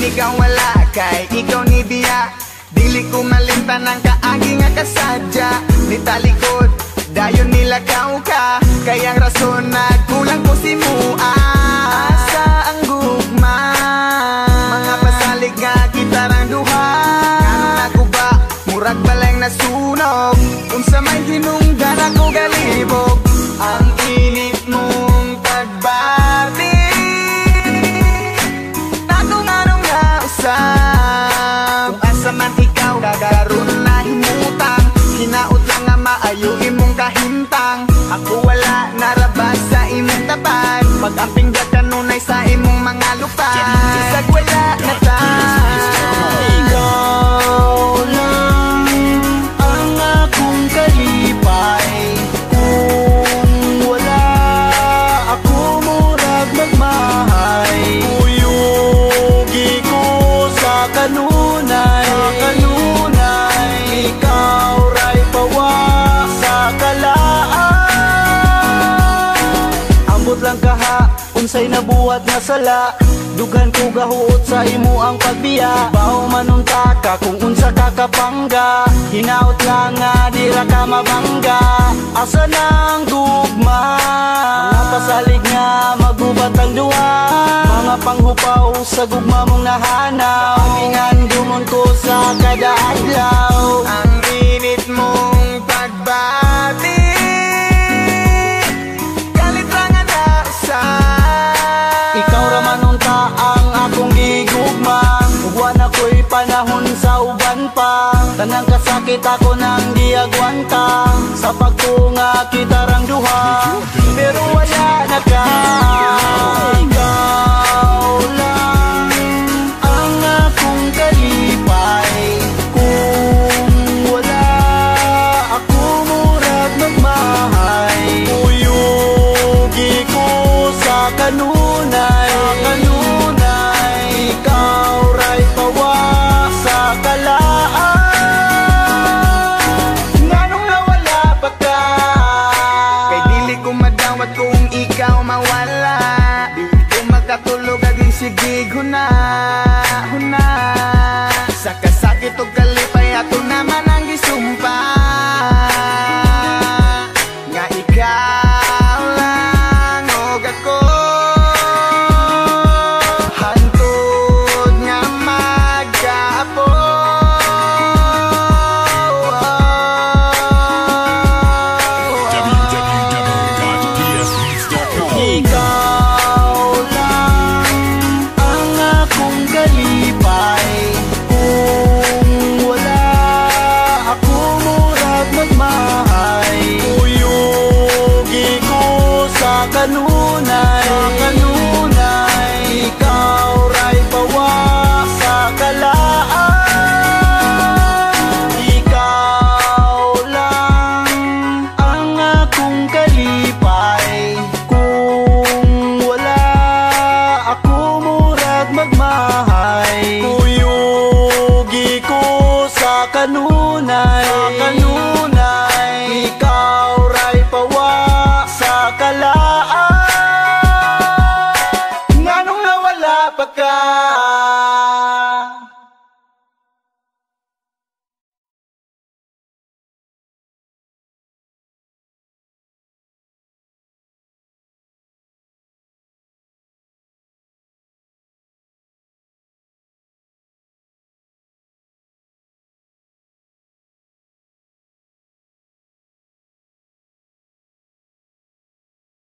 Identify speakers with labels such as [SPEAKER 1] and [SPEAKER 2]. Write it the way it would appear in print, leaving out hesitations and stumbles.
[SPEAKER 1] Ikaw wala kay ikaw ni Bia, dili ko malimtan ang kaagi nga kasadya. Ni talikod, dayon nilakaw ka, kayang rason nagkulang ko si Mua. Asa ang gugma, mga pasalig nga kita rang duha. Kanon ako ba, murag balang nasunog, unsa may hinungdan ako galibog. Ang init mong pagbati, kung asa man ikaw gagaroon na himutang, hinaot lang nga maayo imong kahintang. Ako wala narabas sa imong tapat, pag-amping kanunay sa imong mga lupa. Isag wala na ta. Ikaw lang ang akong kalipay, kung wala ako murag magmahay. Kanunay, ikaw ray pawa sa kalaan. Ambot lang kaha, unsay nabuhat nga sala, dugan ko gahuot sa imo ang pagbiya. Bao manunta ka kung unsa ka kapangga, hinaot lang nga dira ka mabangga. Asa nang gugma, mga pasalig nga magubat ang duwa, mga panghupaw sa gugma mong nahanaw. Ingan dumon ko sa kada adlaw, ang init mong pagbati, galit lang na usa. Ikaw ramanunta ang akong gigugma, ugwan ako'y panahon sa uban pa. Tanang kasakit ako nang diagwanta, sa pagtunga kita rang duha, pero wala na ka. Ikaw lang ang akong kalipay, kung wala ako murag magmahay. Uyugi ko sa kanunay, ikaw ray pawa sa kalaan. Nganong nawala pa ka, kay dili ko madawat kung ikaw mawala. Di ko magkatulog aging sigig huna. Sa kasakit o kalipay ato naman ang gisumpa, nga ikaw lang og ako. Hantod nga magkaapo, ikaw lang ang akong kalipay, kung wala ako murag magmahay. Uyugi ko sa kanunay, ikaw ray pawa sa kalaan. Ikaw lang ang akong kalipay, kung wala ako murag magmahay. Uyugi ko sa kanunay, ikaw ray pawa sa kalaan. Nganong nawala pa ka.